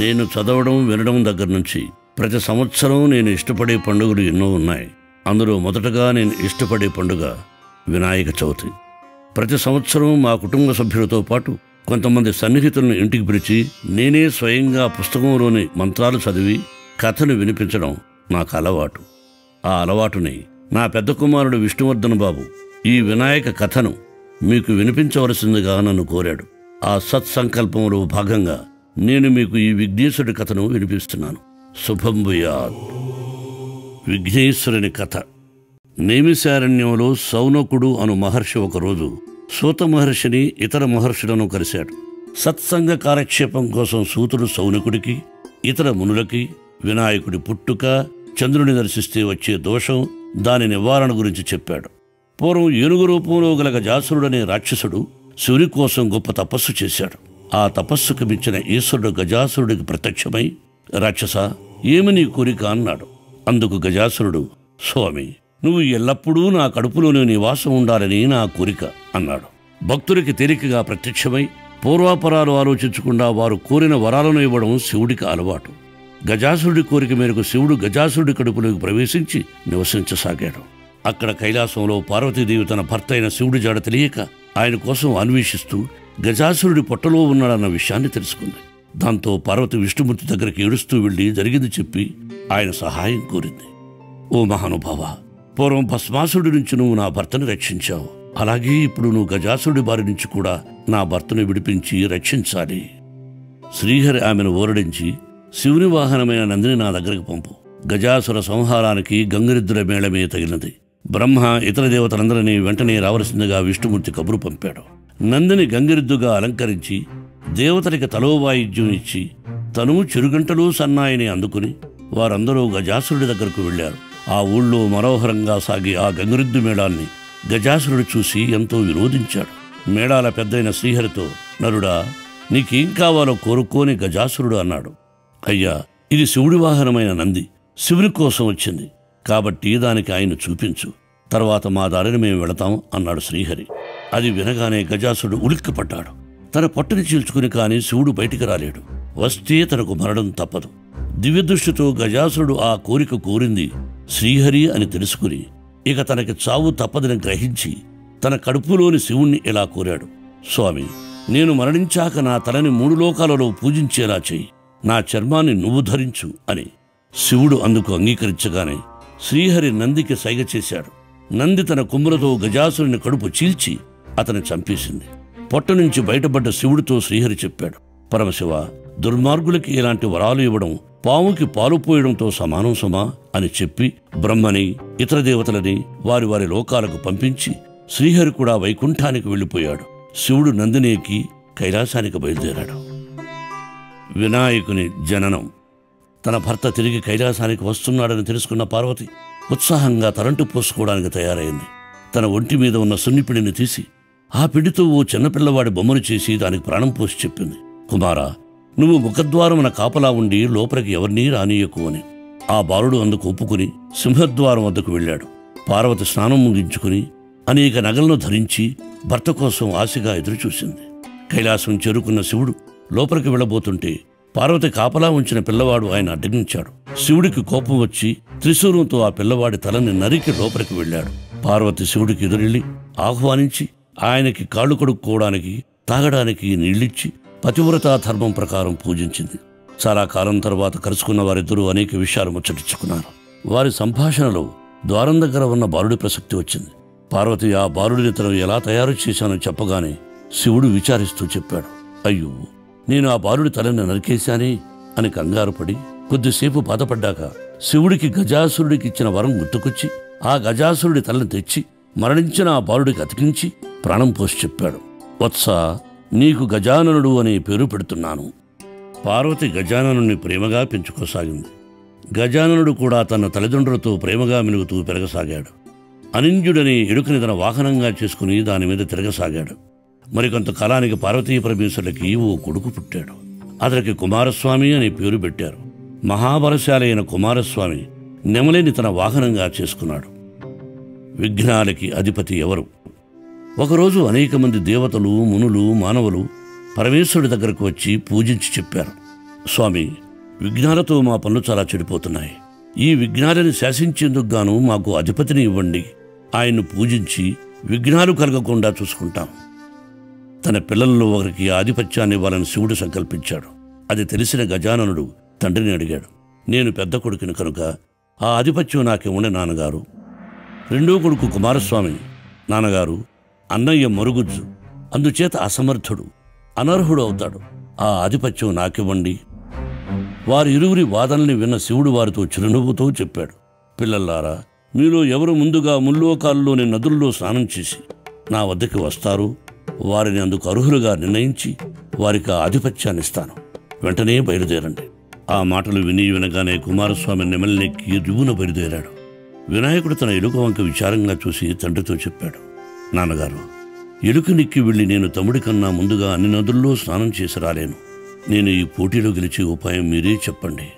నేను చదవడం వినడం దగ్గర నుంచి ప్రతి సంవత్సరం నేను ఇష్టపడే పండుగలు ఎన్నో ఉన్నాయి. అందులో మొదటగా నేను ఇష్టపడే పండుగ వినాయక చవితి. ప్రతి సంవత్సరం మా కుటుంబ సభ్యులతో పాటు కొంతమంది సన్నిహితులను ఇంటికి పిలిచి నేనే స్వయంగా పుస్తకంలోని మంత్రాలు చదివి కథను వినిపించడం నాకు అలవాటు. ఆ అలవాటుని నా పెద్ద కుమారుడు విష్ణువర్ధన్ బాబు ఈ వినాయక కథను మీకు వినిపించవలసిందిగా నన్ను కోరాడు. ఆ సత్సంకల్పంలో భాగంగా నేను మీకు ఈ విఘ్నేశ్వరుడి కథను వినిపిస్తున్నాను. శుభం భూయాత్. విఘ్నేశ్వరుని కథ. నైమిశారణ్యంలో సౌనకుడు అను మహర్షి ఒకరోజు సూత మహర్షిని ఇతర మహర్షులను కలిశాడు. సత్సంగ కాలక్షేపం కోసం సూతుడు సౌనకుడికి ఇతర మునులకి వినాయకుడి పుట్టుక, చంద్రుని దర్శిస్తే వచ్చే దోషం, దాని నివారణ గురించి చెప్పాడు. పూర్వం ఏనుగు రూపంలో గల గజాసురుడనే రాక్షసుడు శివుని కోసం గొప్ప తపస్సు చేశాడు. ఆ తపస్సుకు మించిన ఈశ్వరుడు గజాసురుడికి ప్రత్యక్షమై, రాక్షస, ఏమి నీ కోరిక అన్నాడు. అందుకు గజాసురుడు, స్వామి, నువ్వు ఎల్లప్పుడూ నా కడుపులోనే నివాసం ఉండాలని నా కోరిక అన్నాడు. భక్తుడికి తేలికగా ప్రత్యక్షమై పూర్వాపరాలు ఆలోచించకుండా వారు కోరిన వరాలను ఇవ్వడం శివుడికి అలవాటు. గజాసురుడి కోరిక మేరకు శివుడు గజాసురుడి కడుపులోకి ప్రవేశించి నివసించసాగాడు. అక్కడ కైలాసంలో పార్వతీదేవి తన భర్త అయిన శివుడి జాడ తెలియక ఆయన కోసం అన్వేషిస్తూ గజాసురుడి పొట్టలో ఉన్నాడన్న విషయాన్ని తెలుసుకుంది. దాంతో పార్వతి విష్ణుమూర్తి దగ్గరికి ఏడుస్తూ వెళ్లి జరిగింది చెప్పి ఆయన సహాయం కోరింది. ఓ మహానుభావ, పూర్వం భస్మాసురుడి నుంచి నువ్వు నా భర్తను రక్షించావు. అలాగే ఇప్పుడు నువ్వు గజాసురుడి బారి నుంచి కూడా నా భర్తను విడిపించి రక్షించాలి. శ్రీహరి ఆమెను ఓరడించి, శివుని వాహనమైన నందిని నా దగ్గరికి పంపు. గజాసుర సంహారానికి గంగిరెద్దుల మేళమే తగినది. బ్రహ్మ ఇతర దేవతలందరినీ వెంటనే రావలసిందిగా విష్ణుమూర్తి కబురు పంపాడు. నందిని గంగిరెద్దుగా అలంకరించి దేవతలకి తలో వాయిద్యం ఇచ్చి తను చిరుగంటలు సన్నాయిని అందుకుని వారందరూ గజాసురుడి దగ్గరకు వెళ్లారు. ఆ ఊళ్ళో మనోహరంగా సాగి ఆ గంగిరెద్దు మేళాన్ని గజాసురుడు చూసి ఎంతో విరోధించాడు. మేళాల పెద్దయిన శ్రీహరితో, నరుడా, నీకేం కావాలో కోరుకోని గజాసురుడు అన్నాడు. అయ్యా, ఇది శివుడి వాహనమైన నంది శివుని కోసం వచ్చింది కాబట్టి దానికి ఆయన చూపించు, తర్వాత మా దారిని మేము వెళతాం అన్నాడు శ్రీహరి. అది వినగానే గజాసురుడు ఉలిక్కిపడ్డాడు. తన పొట్టని చీల్చుకుని కానీ శివుడు బయటికి రాలేడు. వస్తే తనకు మరణం తప్పదు. దివ్యదృష్టితో గజాసురుడు ఆ కోరిక కోరింది శ్రీహరి అని తెలుసుకుని ఇక తనకి చావు తప్పదని గ్రహించి తన కడుపులోని శివుణ్ణి ఇలా కోరాడు. స్వామి, నేను మరణించాక నా తలని 3 లోకాలలో పూజించేలా చెయ్యి, నా చర్మాన్ని నువ్వు ధరించు అని. శివుడు అందుకు అంగీకరించగానే శ్రీహరి నందికి సైగ చేశాడు. నంది తన కొమ్ములతో గజాసురుని కడుపు చీల్చి అతని చంపేసింది. పొట్ట నుంచి బయటపడ్డ శివుడితో శ్రీహరి చెప్పాడు, పరమశివ, దుర్మార్గులకి ఇలాంటి వరాలు ఇవ్వడం పాముకి పాలు పోయడంతో సమానం సుమా అని చెప్పి బ్రహ్మని ఇతర దేవతలని వారి వారి లోకాలకు పంపించి శ్రీహరి కూడా వైకుంఠానికి వెళ్ళిపోయాడు. శివుడు నందినేకి కైలాసానికి బయలుదేరాడు. వినాయకుని జననం. తన భర్త తిరిగి కైలాసానికి వస్తున్నాడని తెలుసుకున్న పార్వతి ఉత్సాహంగా తలంటు పోసుకోవడానికి తయారైంది. తన ఒంటి మీద ఉన్న సున్నిపిడిని తీసి ఆ పిడితో ఓ చిన్నపిల్లవాడి బొమ్మను చేసి దానికి ప్రాణం పోసి చెప్పింది. కుమారా, నువ్వు ముఖద్వారమున కాపలా ఉండి లోపలికి ఎవరినీ రానీయకు అని. ఆ బాలుడు అందుకు ఒప్పుకుని సింహద్వారం వద్దకు వెళ్ళాడు. పార్వతి స్నానం ముగించుకుని అనేక నగలను ధరించి భర్త కోసం ఆశగా ఎదురుచూసింది. కైలాసం చేరుకున్న శివుడు లోపలికి వెళ్ళబోతుంటే పార్వతి కాపలా ఉంచిన పిల్లవాడు ఆయన అడ్డగించాడు. శివుడికి కోపం వచ్చి త్రిశూలంతో ఆ పిల్లవాడి తలని నరికి లోపలికి వెళ్ళాడు. పార్వతి శివుడికి ఎదురెళ్ళి ఆహ్వానించి ఆయనకి కాళ్ళు కడుక్కోవడానికి, తాగడానికి నీళ్ళిచ్చి పతివ్రతా ధర్మం ప్రకారం పూజించింది. చాలా కాలం తర్వాత కలుసుకున్న వారిద్దరూ అనేక విషయాలు ముచ్చటించుకున్నారు. వారి సంభాషణలో ద్వారం దగ్గర ఉన్న బాలుడి ప్రసక్తి వచ్చింది. పార్వతి ఆ బాలుడిని తను ఎలా తయారు చేశానని చెప్పగానే శివుడు విచారిస్తూ చెప్పాడు, అయ్యో, నేను ఆ బాలుడి తలని నరికేశానే అని కంగారు పడి కొద్దిసేపు బాధపడ్డాక శివుడికి గజాసురుడికి ఇచ్చిన వరం గుర్తుకొచ్చి ఆ గజాసురుడి తలని తెచ్చి మరణించిన ఆ బాలుడికి అతికించి ప్రాణం పోసి చెప్పాడు, వత్స, నీకు గజాననుడు అనే పేరు పెడుతున్నాను. పార్వతి గజాననుని ప్రేమగా పెంచుకోసాగింది. గజాననుడు కూడా తన తల్లిదండ్రులతో ప్రేమగా మెలుగుతూ పెరగసాగాడు. అనింజుడని ఎడుకని తన వాహనంగా చేసుకుని దాని మీద తిరగసాగాడు. మరికొంత కాలానికి పార్వతీ పరమేశ్వరులకి ఓ కొడుకు పుట్టాడు. అతనికి కుమారస్వామి అనే పేరు పెట్టారు. మహాబలశాలి అయిన కుమారస్వామి నెమలిని తన వాహనంగా చేసుకున్నాడు. విఘ్నాలకి అధిపతి ఎవరు? ఒకరోజు అనేక మంది దేవతలు, మునులు, మానవులు పరమేశ్వరుడి దగ్గరకు వచ్చి పూజించి చెప్పారు, స్వామి, విఘ్నాలతో మా పనులు చాలా చెడిపోతున్నాయి. ఈ విఘ్నాలని శాసించేందుకు గాను మాకు అధిపతిని ఇవ్వండి. ఆయన్ను పూజించి విఘ్నాలు కలగకుండా చూసుకుంటాం. తన పిల్లల్లో ఒకరికి ఆధిపత్యాన్ని ఇవ్వాలని శివుడు సంకల్పించాడు. అది తెలిసిన గజాననుడు తండ్రిని అడిగాడు. నేను పెద్ద కొడుకుని కనుక ఆ ఆధిపత్యం నాకివ్వండి నాన్నగారు. రెండో కొడుకు కుమారస్వామి, నాన్నగారు అన్నయ్య మరుగుజ్జు, అందుచేత అసమర్థుడు, అనర్హుడు అవుతాడు. ఆ ఆధిపత్యం నాకివ్వండి. వారి ఇరువురి వాదనల్ని విన్న శివుడు వారితో చిరునవ్వుతో చెప్పాడు. పిల్లల్లారా, మీలో ఎవరు ముందుగా ముల్లోకాల్లోని నదుల్లో స్నానం చేసి నా వద్దకి వస్తారో వారిని అందుకు అర్హులుగా నిర్ణయించి వారికి ఆ ఆధిపత్యాన్ని ఇస్తాను. వెంటనే బయలుదేరండి. ఆ మాటలు వినగానే కుమారస్వామి నెమలినెక్కి రివున బయలుదేరాడు. వినాయకుడు తన ఎలుక వంక విచారంగా చూసి తండ్రితో చెప్పాడు. నాన్నగారు, ఎలుకనెక్కి వెళ్ళి నేను తమ్ముడి కన్నా ముందుగా అన్ని నదుల్లో స్నానం చేసి రాలేను. నేను ఈ పోటీలో గెలిచే ఉపాయం మీరే చెప్పండి.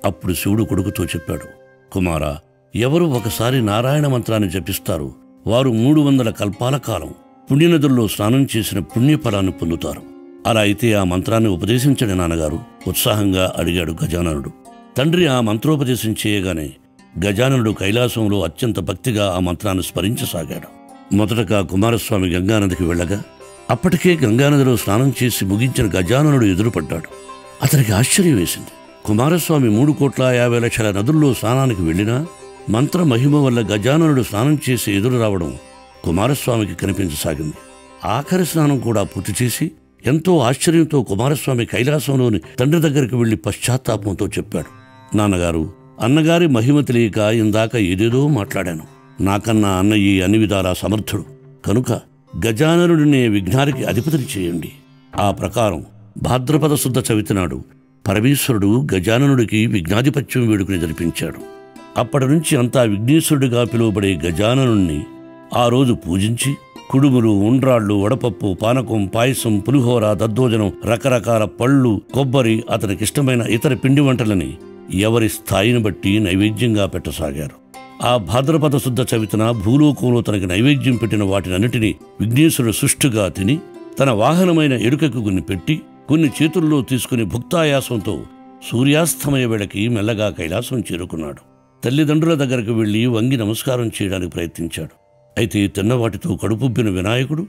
అప్పుడు శివుడు కొడుకుతో చెప్పాడు. కుమారా, ఎవరు ఒకసారి నారాయణ మంత్రాన్ని జపిస్తారో వారు 300 కల్పాల కాలం పుణ్యనదుల్లో స్నానం చేసిన పుణ్యఫలాన్ని పొందుతారు. అలా అయితే ఆ మంత్రాన్ని ఉపదేశించండి నాన్నగారు, ఉత్సాహంగా అడిగాడు గజాననుడు. తండ్రి ఆ మంత్రోపదేశం చేయగానే గజాననుడు కైలాసంలో అత్యంత భక్తిగా ఆ మంత్రాన్ని స్మరించసాగాడు. మొదటగా కుమారస్వామి గంగానదికి వెళ్ళగా అప్పటికే గంగానదిలో స్నానం చేసి ముగించిన గజాననుడు ఎదురుపడ్డాడు. అతనికి ఆశ్చర్యం వేసింది. కుమారస్వామి 3,50,00,000 నదుల్లో స్నానానికి వెళ్ళినా మంత్ర మహిమ వల్ల గజాననుడు స్నానం చేసి ఎదురు రావడం కుమారస్వామికి కనిపించసాగింది. ఆఖరి స్నానం కూడా పూర్తి చేసి ఎంతో ఆశ్చర్యంతో కుమారస్వామి కైలాసంలోని తండ్రి దగ్గరికి వెళ్లి పశ్చాత్తాపంతో చెప్పాడు. నాన్నగారు, అన్నగారి మహిమ తెలియక ఇందాక ఏదేదో మాట్లాడాను. నాకన్నా అన్నయ్య అన్ని విధాలా సమర్థుడు కనుక గజాననుడినే విఘ్నానికి అధిపతిని చేయండి. ఆ ప్రకారం భాద్రపద శుద్ధ చవితి నాడు పరమేశ్వరుడు గజాననుడికి విఘ్నాధిపత్యం వేడుకుని జరిపించాడు. అప్పటి నుంచి అంతా విఘ్నేశ్వరుడిగా పిలువబడే గజాననుణ్ణి ఆ రోజు పూజించి కుడుములు, ఉండ్రాళ్లు, వడపప్పు, పానకం, పాయసం, పులిహోర, దద్దోజనం, రకరకాల పళ్ళు, కొబ్బరి, అతనికిష్టమైన ఇతర పిండి వంటలని ఎవరి స్థాయిని బట్టి నైవేద్యంగా పెట్టసాగారు. ఆ భాద్రపద శుద్ధ చవితిన భూలోకంలో తనకి నైవేద్యం పెట్టిన వాటినన్నిటినీ విఘ్నేశ్వరుడు సుష్టుగా తిని తన వాహనమైన ఎలుకకు కొన్ని పెట్టి కొన్ని చేతుల్లో తీసుకుని భుక్తాయాసంతో సూర్యాస్తమయ వేళకి మెల్లగా కైలాసం చేరుకున్నాడు. తల్లిదండ్రుల దగ్గరకు వెళ్లి వంగి నమస్కారం చేయడానికి ప్రయత్నించాడు. అయితే తిన్నవాటితో కడుపుబ్బిన వినాయకుడు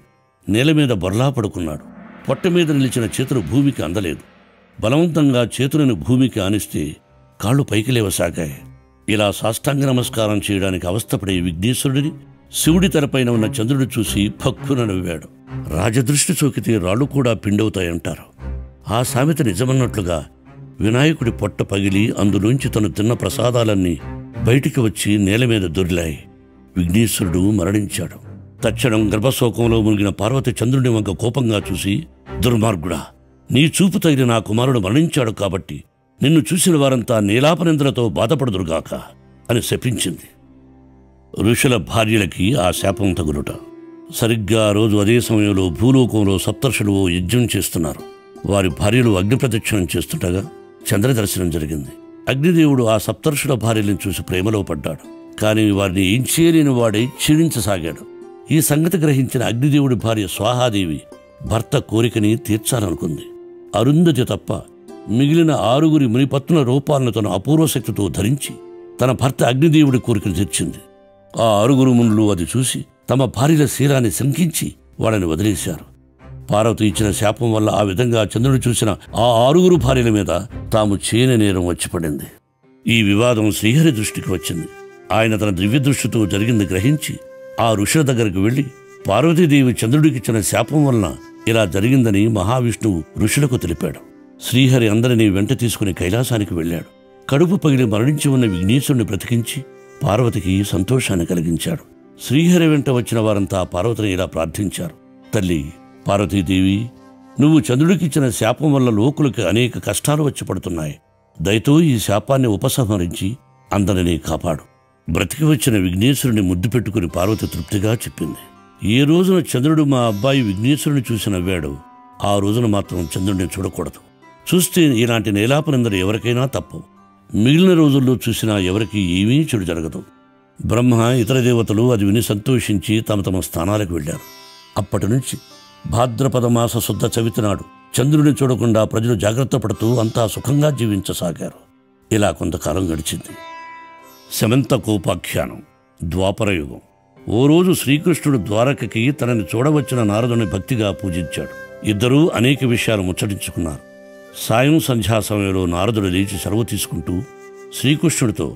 నేల మీద బొర్లా పడుకున్నాడు. పొట్ట మీద నిలిచిన చేతులు భూమికి అందలేదు. బలవంతంగా చేతులను భూమికి ఆనిస్తే కాళ్లు పైకి లేవసాగాయి. ఇలా సాష్టాంగ నమస్కారం చేయడానికి అవస్థపడే విఘ్నేశ్వరుడిని శివుడి తెరపైన ఉన్న చంద్రుడు చూసి భక్కున నవ్వాడు. రాజదృష్టి సోకితే రాళ్లు కూడా పిండవుతాయంటారు. ఆ సామెత నిజమన్నట్లుగా వినాయకుడి పొట్ట పగిలి అందులోంచి తను తిన్న ప్రసాదాలన్నీ బయటికి వచ్చి నేల మీద దొర్లాయి. విఘ్నేశ్వరుడు మరణించాడు. తక్షణం గర్భశోకంలో మునిగిన పార్వతి చంద్రుని వంక కోపంగా చూసి, దుర్మార్గుడా, నీ చూపు తగిన నా కుమారుడు మరణించాడు కాబట్టి నిన్ను చూసిన వారంతా నీలాపనింద్రతో బాధపడుదురుగాక అని శపించింది. ఋషుల భార్యలకి ఆ శాపం తగులుట. సరిగ్గా ఆ రోజు అదే సమయంలో భూలోకంలో సప్తర్షులు ఓ యజ్ఞం చేస్తున్నారు. వారి భార్యలు అగ్ని ప్రదక్షిణం చేస్తుండగా చంద్రదర్శనం జరిగింది. అగ్నిదేవుడు ఆ సప్తర్షుల భార్యలను చూసి ప్రేమలో పడ్డాడు. కానీ వారిని ఏం చేయలేని వాడై క్షీణించసాగాడు. ఈ సంగతి గ్రహించిన అగ్నిదేవుడి భార్య స్వాహాదేవి భర్త కోరికని తీర్చాలనుకుంది. అరుంధతి తప్ప మిగిలిన 6 మునిపత్నుల రూపాలను తన అపూర్వ శక్తితో ధరించి తన భర్త అగ్నిదేవుడి కోరికను తీర్చింది. ఆ 6 మునులు అది చూసి తమ భార్యల శీలాన్ని శంకించి వాళ్ళని వదిలేశారు. పార్వతి ఇచ్చిన శాపం వల్ల ఆ విధంగా చంద్రుడు చూసిన ఆ 6 భార్యల మీద తాము చేయని నేరం వచ్చిపడింది. ఈ వివాదం శ్రీహరి దృష్టికి వచ్చింది. ఆయన తన దివ్య దృష్టితో జరిగింది గ్రహించి ఆ ఋషుల దగ్గరకు వెళ్లి పార్వతీదేవి చంద్రుడికిచ్చిన శాపం వలన ఇలా జరిగిందని మహావిష్ణువు ఋషులకు తెలిపాడు. శ్రీహరి అందరినీ వెంట తీసుకుని కైలాసానికి వెళ్ళాడు. కడుపు పగిలి మరణించి ఉన్న విఘ్నేశ్వరుని బ్రతికించి పార్వతికి సంతోషాన్ని కలిగించాడు. శ్రీహరి వెంట వచ్చిన వారంతా పార్వతిని ఇలా ప్రార్థించారు. తల్లి పార్వతీదేవి, నువ్వు చంద్రుడికిచ్చిన శాపం వల్ల లోకులకి అనేక కష్టాలు వచ్చి పడుతున్నాయి. దయతో ఈ శాపాన్ని ఉపసంహరించి అందరినీ కాపాడు. బ్రతికి వచ్చిన విఘ్నేశ్వరుని ముద్దు పెట్టుకుని పార్వతి తృప్తిగా చెప్పింది. ఏ రోజున చంద్రుడు మా అబ్బాయి విఘ్నేశ్వరుని చూసి నవ్వాడు, ఆ రోజున మాత్రం చంద్రుడిని చూడకూడదు. చూస్తే ఇలాంటి నేలాపనందరూ ఎవరికైనా తప్పు. మిగిలిన రోజుల్లో చూసినా ఎవరికి ఏమీ చెడు జరగదు. బ్రహ్మ, ఇతర దేవతలు అది విని సంతోషించి తమ తమ స్థానాలకు వెళ్ళారు. అప్పటి నుంచి భాద్రపద మాస శుద్ధ చవితి నాడు చంద్రుడిని చూడకుండా ప్రజలు జాగ్రత్త పడుతూ అంతా సుఖంగా జీవించసాగారు. ఇలా కొంతకాలం గడిచింది. శమంతకోపాఖ్యానం. ద్వాపరయుగం. ఓ రోజు శ్రీకృష్ణుడు ద్వారకకి తనని చూడవచ్చిన నారదుని భక్తిగా పూజించాడు. ఇద్దరూ అనేక విషయాలు ముచ్చటించుకున్నారు. సాయం సంధ్యా సమయంలో నారదుడు లేచి సెలవు తీసుకుంటూ శ్రీకృష్ణుడితో,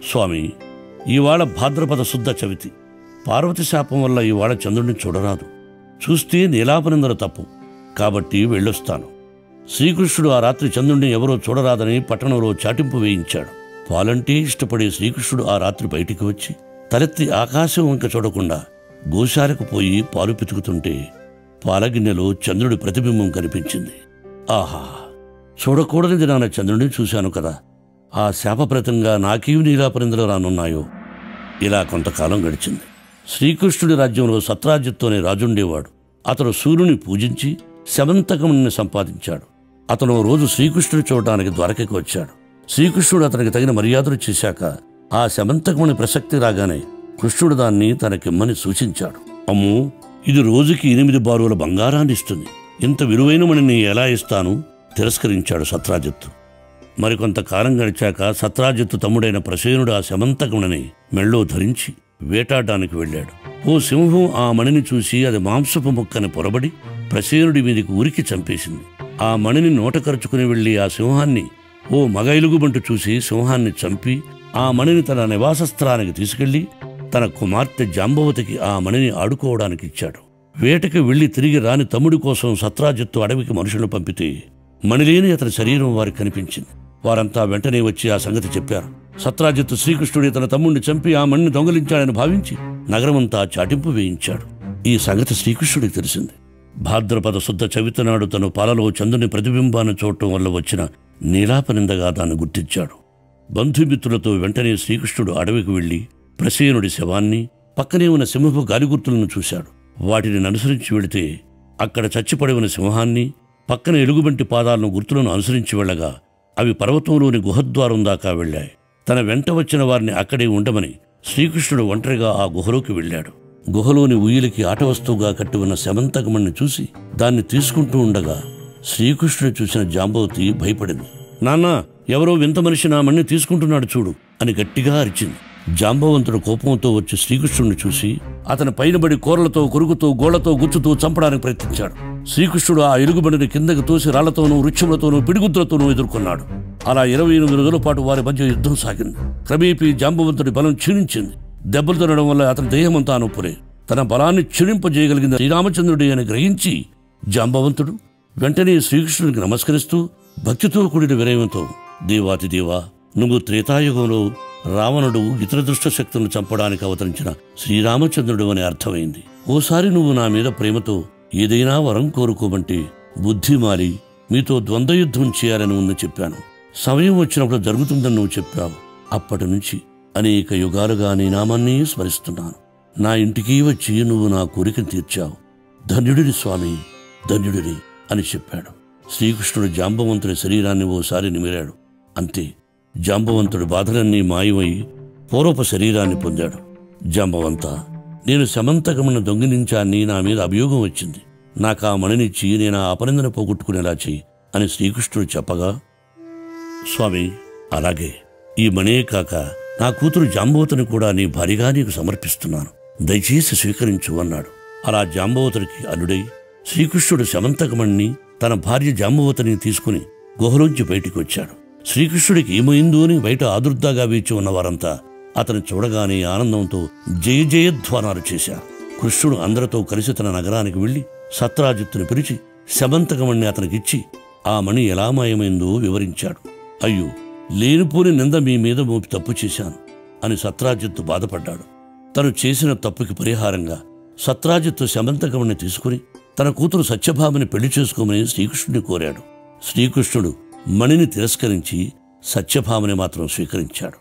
స్వామి, ఇవాళ భాద్రపద శుద్ధ చవితి. పార్వతి శాపం వల్ల ఇవాళ చంద్రుడిని చూడరాదు. చూస్తే నీలాపనిందల తప్పు. కాబట్టి వెళ్ళొస్తాను. శ్రీకృష్ణుడు ఆ రాత్రి చంద్రుడిని ఎవరో చూడరాదని పట్టణంలో చాటింపు వేయించాడు. పాలంటే ఇష్టపడే శ్రీకృష్ణుడు ఆ రాత్రి బయటికి వచ్చి తలెత్తి ఆకాశం వంక చూడకుండా గోశాలకు పోయి పాలు పితుకుతుంటే పాలగిన్నెలో చంద్రుడి ప్రతిబింబం కనిపించింది. ఆహా, చూడకూడని దినాన చంద్రుడిని చూశాను కదా, ఆ శాపప్రతంగా నాకేవి నీలాపనిందలు రానున్నాయో. ఇలా కొంతకాలం గడిచింది. శ్రీకృష్ణుడి రాజ్యంలో సత్రాజిత్తు అనే రాజుండేవాడు. అతడు సూర్యుని పూజించి శమంతకముని సంపాదించాడు. అతను రోజు శ్రీకృష్ణుడు చూడటానికి ద్వారకకి వచ్చాడు. శ్రీకృష్ణుడు అతనికి తగిన మర్యాదలు చేశాక ఆ శమంతకముని ప్రసక్తి రాగానే కృష్ణుడు దాన్ని తనకిమ్మని సూచించాడు. అమ్మో, ఇది రోజుకి 8 బారుల బంగారాన్ని ఇస్తుంది. ఇంత విలువైన మణిని ఎలా ఇస్తాను? తిరస్కరించాడు సత్రాజిత్తు. మరికొంతకాలం గడిచాక సత్రాజిత్తు తమ్ముడైన ప్రసేనుడు ఆ శమంతకముని మెళ్ళో ధరించి వేటాడడానికి వెళ్ళాడు. ఓ సింహం ఆ మణిని చూసి అది మాంసపు ముక్కని పొరబడి ప్రసేనుడి మీదికి ఉరికి చంపేసింది. ఆ మణిని నోట కరుచుకుని వెళ్లి ఆ సింహాన్ని ఓ మగ ఎలుగుబంటు చూసి సింహాన్ని చంపి ఆ మణిని తన నివాసస్థలానికి తీసుకెళ్లి తన కుమార్తె జాంబవతికి ఆ మణిని ఆడుకోవడానికి ఇచ్చాడు. వేటకి వెళ్లి తిరిగి రాని తమ్ముడి కోసం సత్రాజిత్తు అడవికి మనుషులను పంపితే మణిలేని అతని శరీరం వారికి కనిపించింది. వారంతా వెంటనే వచ్చి ఆ సంగతి చెప్పారు. సత్రాజిత్తు శ్రీకృష్ణుడి తన తమ్ముడిని చంపి ఆ మణిని దొంగలించాడని భావించి నగరమంతా చాటింపు వేయించాడు. ఈ సంగతి శ్రీకృష్ణుడికి తెలిసింది. భాద్రపద శుద్ధ చవితి నాడు తను పాలలో చంద్రుని ప్రతిబింబాన్ని చూడటం వల్ల వచ్చిన నీలాపనిందగా దాన్ని గుర్తించాడు. బంధుమిత్రులతో వెంటనే శ్రీకృష్ణుడు అడవికి వెళ్లి ప్రసేనుడి శవాన్ని, పక్కనే ఉన్న సింహపు గాలిగుర్తులను చూశాడు. వాటిని అనుసరించి వెళితే అక్కడ చచ్చిపడి ఉన్న సింహాన్ని, పక్కన ఎలుగుబంటి పాదాలను గుర్తులను అనుసరించి వెళ్ళగా అవి పర్వతంలోని గుహద్వారం దాకా వెళ్ళాయి. తన వెంట వచ్చిన వారిని అక్కడే ఉండమని శ్రీకృష్ణుడు ఒంటరిగా ఆ గుహలోకి వెళ్ళాడు. గుహలోని ఉయ్యిలకి ఆట వస్తువుగా కట్టి ఉన్న శమంతకమణ్ణి చూసి దాన్ని తీసుకుంటూ ఉండగా శ్రీకృష్ణుడు చూసిన జాంబవతి భయపడింది. నాన్నా, ఎవరో వింత మనిషి నా మణ్ణి తీసుకుంటున్నాడు చూడు అని గట్టిగా అరిచింది. జాంబవంతుడు కోపంతో వచ్చి శ్రీకృష్ణుడిని చూసి అతని పైనబడి కూరలతో, కొరుకుతూ, గోళ్లతో గుచ్చుతూ చంపడానికి ప్రయత్నించాడు. శ్రీకృష్ణుడు ఆ ఎలుగుబండిని కిందకి తోసి రాళ్లతోనూ, వృక్షములతోనూ, పిడిగుద్దులతోనూ ఎదుర్కొన్నాడు. అలా 28 రోజుల పాటు వారి మధ్య యుద్ధం సాగింది. క్రమేపీ జాంబవంతుడి బలం క్షీణించింది. దెబ్బలు తినడం వల్ల అతని దేహమంతా నొప్పులే. తన బలాన్ని క్షీణింపజేయగలిగిన శ్రీరామచంద్రుడి అని గ్రహించి జాంబవంతుడు వెంటనే శ్రీకృష్ణుడికి నమస్కరిస్తూ భక్తితో కూడిన వినయంతో, దేవాతిదేవా, నువ్వు త్రేతాయుగంలో రావణుడు ఇతర దుష్ట శక్తులను చంపడానికి అవతరించిన శ్రీరామచంద్రుడు అని అర్థమైంది. ఓసారి నువ్వు నా మీద ప్రేమతో ఏదైనా వరం కోరుకోమంటే బుద్ధి మారి మీతో ద్వంద్వయుద్ధం చేయాలని ఉందని చెప్పాను. సమయం వచ్చినప్పుడు జరుగుతుందని నువ్వు చెప్పావు. అప్పటి నుంచి అనేక యుగాలుగా నీ నామాన్ని స్మరిస్తున్నాను. నా ఇంటికి వచ్చి నువ్వు నా కోరికను తీర్చావు. ధన్యుడిని స్వామి, ధన్యుడిని అని చెప్పాడు. శ్రీకృష్ణుడు జాంబవంతుడి శరీరాన్ని ఓసారి నిమిరాడు. అంతే, జాంబవంతుడి బాధలన్నీ మాయమై పూర్వపు శరీరాన్ని పొందాడు. జాంబవంత, నేను శమంతకమును దొంగిలించాన్ని, నా మీద అభియోగం వచ్చింది. నాకు ఆ మణినిచ్చి నేను ఆ అపనిందన పోగొట్టుకునేలా చెయ్యి అని శ్రీకృష్ణుడు చెప్పగా, స్వామి, అలాగే, ఈ మణే కాక నా కూతురు జాంబవతిని కూడా నీ భార్యగా నీకు సమర్పిస్తున్నాను, దయచేసి స్వీకరించు అన్నాడు. అలా జాంబవతుడికి అల్లుడై శ్రీకృష్ణుడు శమంతకమణ్ణి, తన భార్య జాంబవతిని తీసుకుని గుహలోంచి బయటికి వచ్చాడు. శ్రీకృష్ణుడికి ఏమైందో అని బయట ఆదుర్దాగా వేచి ఉన్నవారంతా అతను చూడగానే ఆనందంతో జయ జయధ్వానాలు చేశారు. కృష్ణుడు అందరితో కలిసి తన నగరానికి వెళ్లి సత్రాజిత్తుని పిలిచి శమంతకమణ్ణి అతనికిచ్చి ఆ మణి ఎలా మాయమైందో వివరించాడు. అయ్యో, లేనిపోని నింద మీ మీద మోపి తప్పు చేశాను అని సత్రాజిత్తు బాధపడ్డాడు. తను చేసిన తప్పుకి పరిహారంగా సత్రాజిత్తు శమంతకమణ్ణి తీసుకుని తన కూతురు సత్యభామని పెళ్లి చేసుకోమని శ్రీకృష్ణుడిని కోరాడు. శ్రీకృష్ణుడు మణిని తిరస్కరించి సత్యభామని మాత్రం స్వీకరించాడు.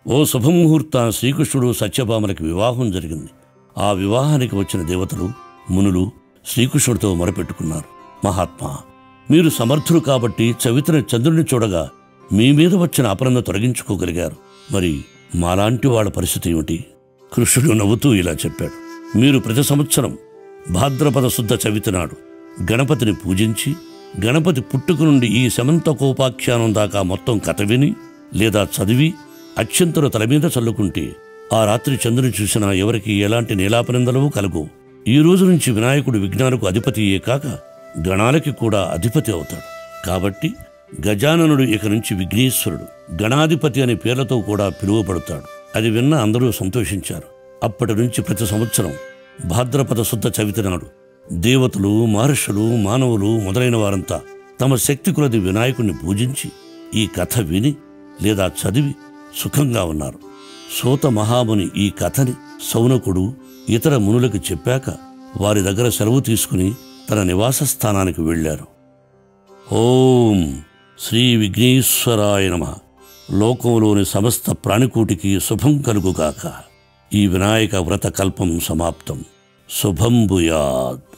ఓ శుభముహూర్తాన శ్రీకృష్ణుడు సత్యభామలకి వివాహం జరిగింది. ఆ వివాహానికి వచ్చిన దేవతలు, మునులు శ్రీకృష్ణుడితో మొరపెట్టుకున్నారు. మహాత్మా, మీరు సమర్థులు కాబట్టి చవితిన చంద్రుడిని చూడగా మీ మీద వచ్చిన అపనంద తొలగించుకోగలిగారు. మరి మాలాంటి వాళ్ళ పరిస్థితి ఏమిటి? కృష్ణుడు నవ్వుతూ ఇలా చెప్పాడు. మీరు ప్రతి సంవత్సరం భాద్రపద శుద్ధ చవితి నాడు గణపతిని పూజించి గణపతి పుట్టుక నుండి ఈ శమంతకోపాఖ్యానం దాకా మొత్తం కథ విని లేదా చదివి అక్షంతలు తల మీద చల్లుకుంటే ఆ రాత్రి చంద్రుని చూసినా ఎవరికి ఎలాంటి నీలాపనిందలూ కలుగు. ఈ రోజు నుంచి వినాయకుడు విఘ్నాలకు అధిపతియే కాక గణాలకి కూడా అధిపతి అవుతాడు. కాబట్టి గజాననుడు ఇక నుంచి విఘ్నేశ్వరుడు, గణాధిపతి అనే పేర్లతో కూడా పిలువబడతాడు. అది విన్న అందరూ సంతోషించారు. అప్పటి నుంచి ప్రతి సంవత్సరం భాద్రపద శుద్ధ చవితి నాడు దేవతలు, మహర్షులు, మానవులు మొదలైన వారంతా తమ శక్తి కొలది వినాయకుడిని పూజించి ఈ కథ విని లేదా చదివి సుఖంగా ఉన్నారు. సూత మహాముని ఈ కథని సౌనకుడు ఇతర మునులకు చెప్పాక వారి దగ్గర సెలవు తీసుకుని తన నివాస స్థానానికి వెళ్ళారు. ఓం శ్రీ విఘ్నేశ్వరాయ నమః. లోకంలోని సమస్త ప్రాణికోటికి శుభం కలుగుగాక. ఈ వినాయక వ్రత కల్పం సమాప్తం. శుభం భూయాత్.